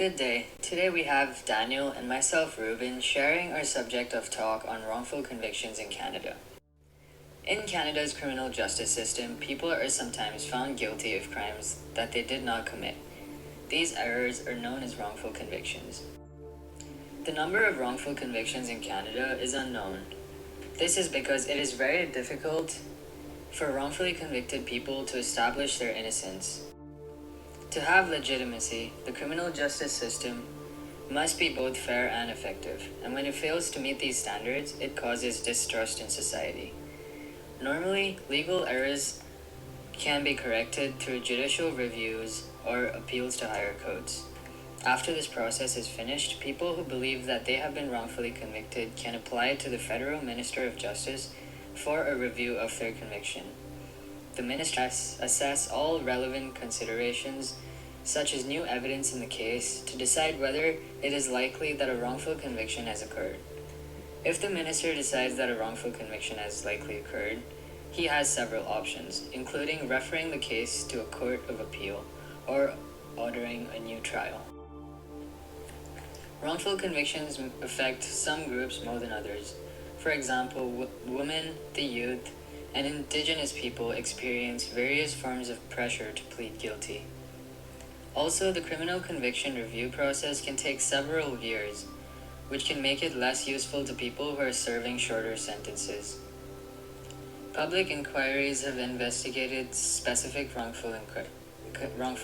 Good day. Today we have Daniel and myself, Reuben, sharing our subject of talk on wrongful convictions in Canada. In Canada's criminal justice system, people are sometimes found guilty of crimes that they did not commit. These errors are known as wrongful convictions. The number of wrongful convictions in Canada is unknown. This is because it is very difficult for wrongfully convicted people to establish their innocence. To have legitimacy, the criminal justice system must be both fair and effective, and when it fails to meet these standards, it causes distrust in society. Normally, legal errors can be corrected through judicial reviews or appeals to higher courts. After this process is finished, people who believe that they have been wrongfully convicted can apply to the Federal Minister of Justice for a review of their conviction. The minister assess all relevant considerations, such as new evidence in the case, to decide whether it is likely that a wrongful conviction has occurred. If the minister decides that a wrongful conviction has likely occurred, he has several options, including referring the case to a court of appeal or ordering a new trial. Wrongful convictions affect some groups more than others. For example, women, the youth, and Indigenous people experience various forms of pressure to plead guilty. Also, the criminal conviction review process can take several years, which can make it less useful to people who are serving shorter sentences. Public inquiries have investigated specific wrongful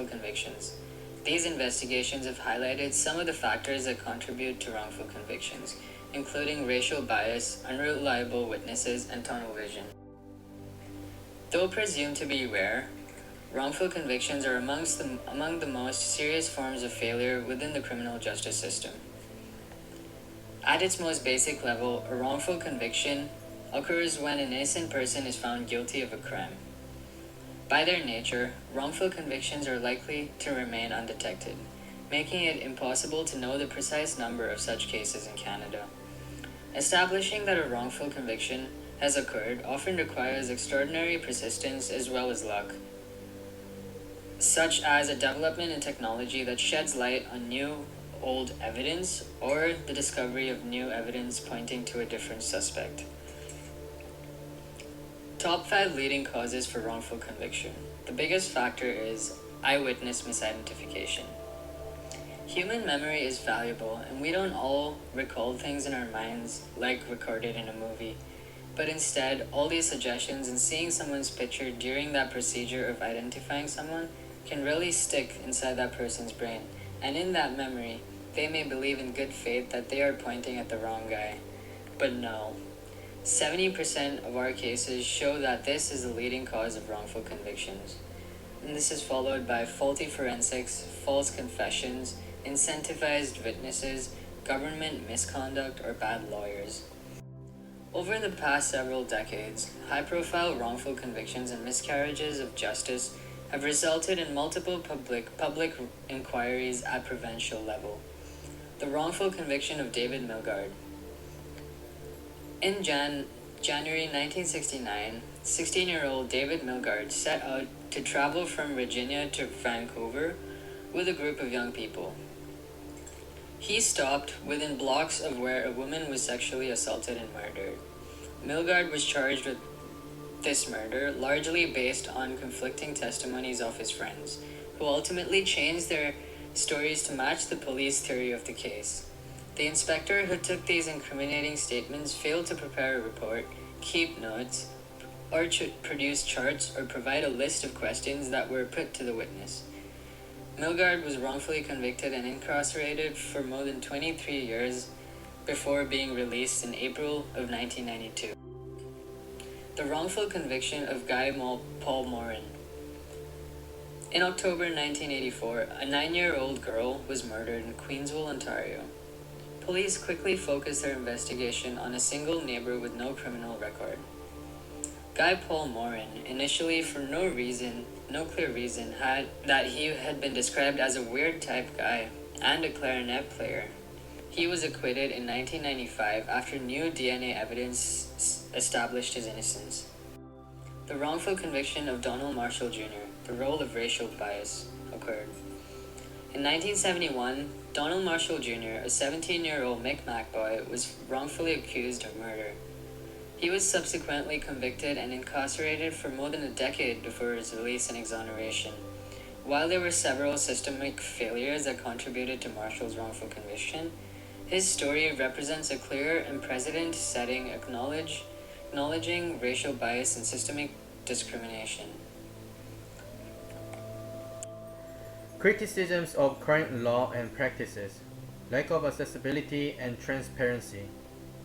convictions. These investigations have highlighted some of the factors that contribute to wrongful convictions, including racial bias, unreliable witnesses, and tunnel vision. Though presumed to be rare, wrongful convictions are among the most serious forms of failure within the criminal justice system. At its most basic level, a wrongful conviction occurs when an innocent person is found guilty of a crime. By their nature, wrongful convictions are likely to remain undetected, making it impossible to know the precise number of such cases in Canada. Establishing that a wrongful conviction has occurred often requires extraordinary persistence as well as luck, such as a development in technology that sheds light on new old evidence or the discovery of new evidence pointing to a different suspect. Top 5 leading causes for wrongful conviction. The biggest factor is eyewitness misidentification. Human memory is valuable, and we don't all recall things in our minds like recorded in a movie. But instead, all these suggestions and seeing someone's picture during that procedure of identifying someone can really stick inside that person's brain, and in that memory, they may believe in good faith that they are pointing at the wrong guy. But no. 70% of our cases show that this is the leading cause of wrongful convictions. And this is followed by faulty forensics, false confessions, incentivized witnesses, government misconduct, or bad lawyers. Over the past several decades, high-profile wrongful convictions and miscarriages of justice have resulted in multiple public inquiries at provincial level. The wrongful conviction of David Milgard. In January 1969, 16-year-old David Milgard set out to travel from Virginia to Vancouver with a group of young people. He stopped within blocks of where a woman was sexually assaulted and murdered. Milgard was charged with this murder largely based on conflicting testimonies of his friends, who ultimately changed their stories to match the police theory of the case. The inspector who took these incriminating statements failed to prepare a report, keep notes, or produce charts or provide a list of questions that were put to the witness. Milgard was wrongfully convicted and incarcerated for more than 23 years before being released in April of 1992. The wrongful conviction of Paul Morin. In October 1984, a 9-year-old girl was murdered in Queensville, Ontario. Police quickly focused their investigation on a single neighbor with no criminal record. Paul Morin, initially for no clear reason, he had been described as a weird type guy and a clarinet player. He was acquitted in 1995 after new DNA evidence established his innocence. The wrongful conviction of Donald Marshall Jr., the role of racial bias, occurred. In 1971, Donald Marshall Jr., a 17-year-old Micmac boy, was wrongfully accused of murder. He was subsequently convicted and incarcerated for more than a decade before his release and exoneration. While there were several systemic failures that contributed to Marshall's wrongful conviction, his story represents a clear and precedent-setting acknowledging racial bias and systemic discrimination. Criticisms of current law and practices, lack of accessibility and transparency.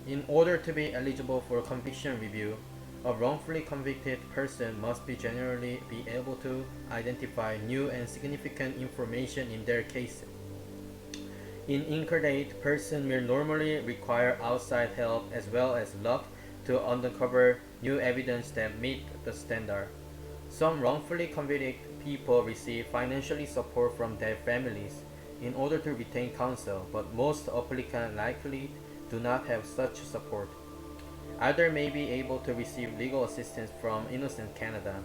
In order to be eligible for conviction review, a wrongfully convicted person must generally be able to identify new and significant information in their case. An incarcerate person will normally require outside help as well as luck to uncover new evidence that meet the standard. Some wrongfully convicted people receive financial support from their families in order to retain counsel, but most applicants likely do not have such support. Others may be able to receive legal assistance from Innocent Canada,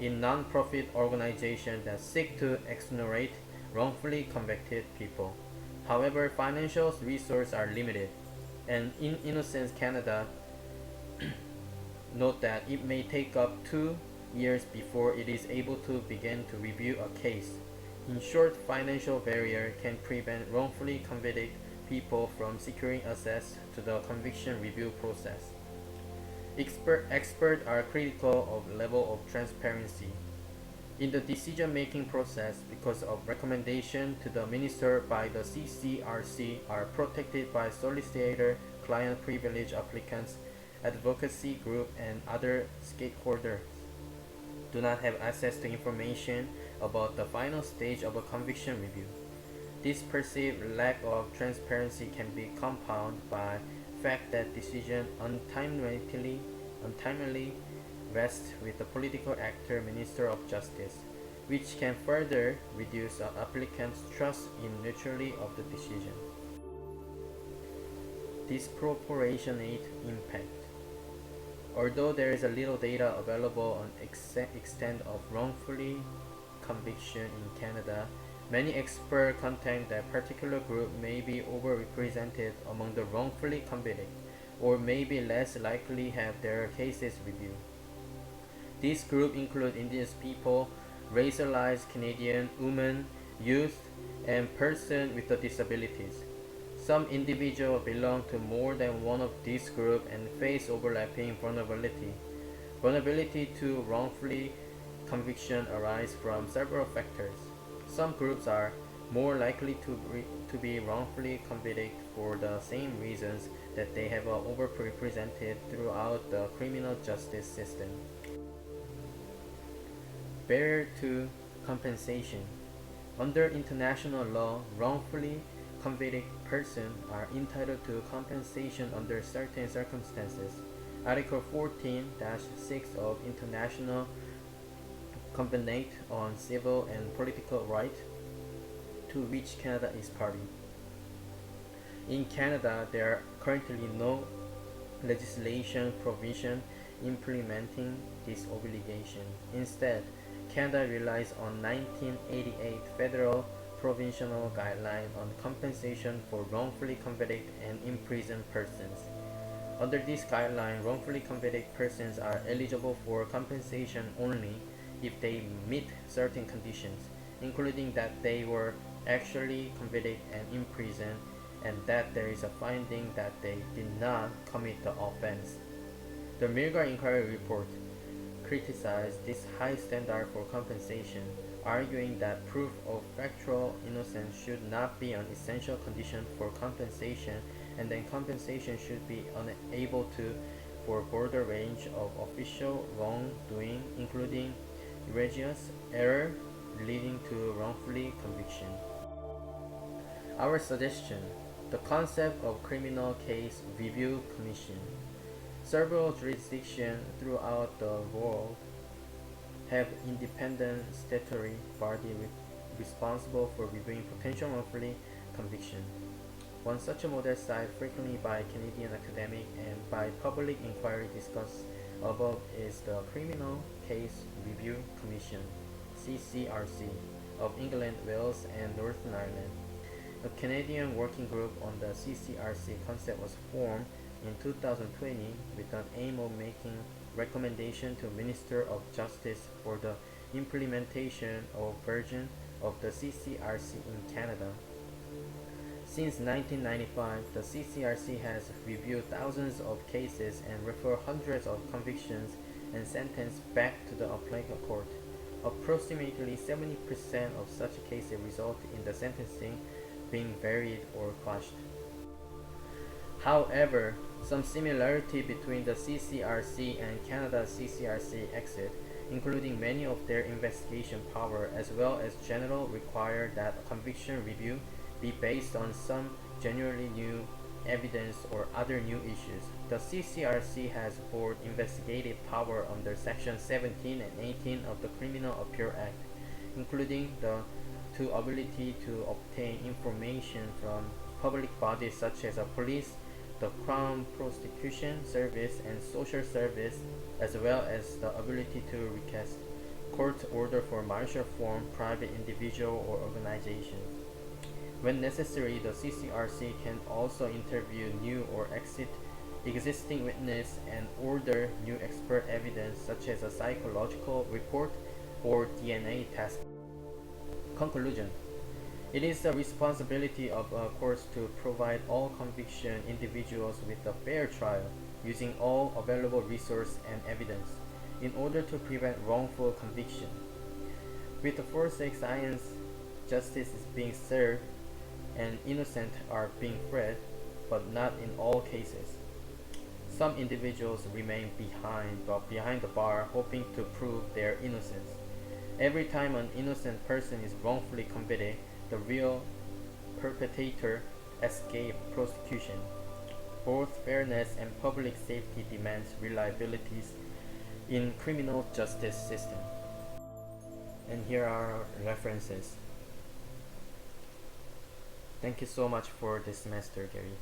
a non-profit organization that seeks to exonerate wrongfully convicted people. However, financial resources are limited, and in Innocent Canada note that it may take up 2 years before it is able to begin to review a case. In short, financial barrier can prevent wrongfully convicted people from securing access to the conviction review process. Experts are critical of level of transparency in the decision-making process because of recommendation to the minister by the CCRC are protected by solicitor, client privilege applicants, advocacy group, and other stakeholders do not have access to information about the final stage of a conviction review. This perceived lack of transparency can be compounded by the fact that decision untimely rests with the political actor Minister of Justice, which can further reduce an applicant's trust in neutrality of the decision. Disproportionate impact. Although there is a little data available on extent of wrongfully conviction in Canada, many experts contend that particular group may be overrepresented among the wrongfully convicted, or may be less likely have their cases reviewed. These groups include Indigenous people, racialized Canadian, women, youth, and persons with disabilities. Some individuals belong to more than one of these groups and face overlapping vulnerability. Vulnerability to wrongfully conviction arises from several factors. Some groups are more likely to be wrongfully convicted for the same reasons that they have overrepresented throughout the criminal justice system. Barrier to compensation. Under international law, wrongfully convicted persons are entitled to compensation under certain circumstances. Article 14-6 of International Covenant on Civil and Political Rights, to which Canada is party. In Canada, there are currently no legislation provision implementing this obligation. Instead, Canada relies on 1988 federal provincial guideline on compensation for wrongfully convicted and imprisoned persons. Under this guideline, wrongfully convicted persons are eligible for compensation only if they meet certain conditions, including that they were actually convicted and imprisoned, and that there is a finding that they did not commit the offense. The Milgard Inquiry Report criticized this high standard for compensation, arguing that proof of factual innocence should not be an essential condition for compensation, and then compensation should be unable to for a broader range of official wrongdoing, including egregious error leading to wrongfully conviction. Our suggestion: the concept of criminal case review commission. Several jurisdictions throughout the world have independent statutory bodies responsible for reviewing potential wrongfully conviction. One such a model cited frequently by Canadian academics and by public inquiry discussed above is the Criminal Case Review Commission (CCRC), of England, Wales, and Northern Ireland. A Canadian working group on the CCRC concept was formed in 2020 with the aim of making recommendation to Minister of Justice for the implementation of version of the CCRC in Canada. Since 1995, the CCRC has reviewed thousands of cases and referred hundreds of convictions and sentences back to the appellate court. Approximately 70% of such cases result in the sentencing being varied or quashed. However, some similarity between the CCRC and Canada's CCRC exist, including many of their investigation power as well as general require that a conviction review be based on some genuinely new evidence or other new issues. The CCRC has broad investigative power under Section 17 and 18 of the Criminal Appeal Act, including the ability to obtain information from public bodies such as police, the Crown Prosecution Service, and Social Service, as well as the ability to request court order for martial form private individual or organization. When necessary, the CCRC can also interview new or existing witness and order new expert evidence such as a psychological report or DNA test. Conclusion. It is the responsibility of courts to provide all conviction individuals with a fair trial using all available resources and evidence in order to prevent wrongful conviction. With the forensic science, justice is being served and innocent are being freed, but not in all cases. Some individuals remain behind the bar hoping to prove their innocence. Every time an innocent person is wrongfully convicted, the real perpetrator escapes prosecution. Both fairness and public safety demands reliabilities in criminal justice system. And here are references. Thank you so much for this semester, Gary.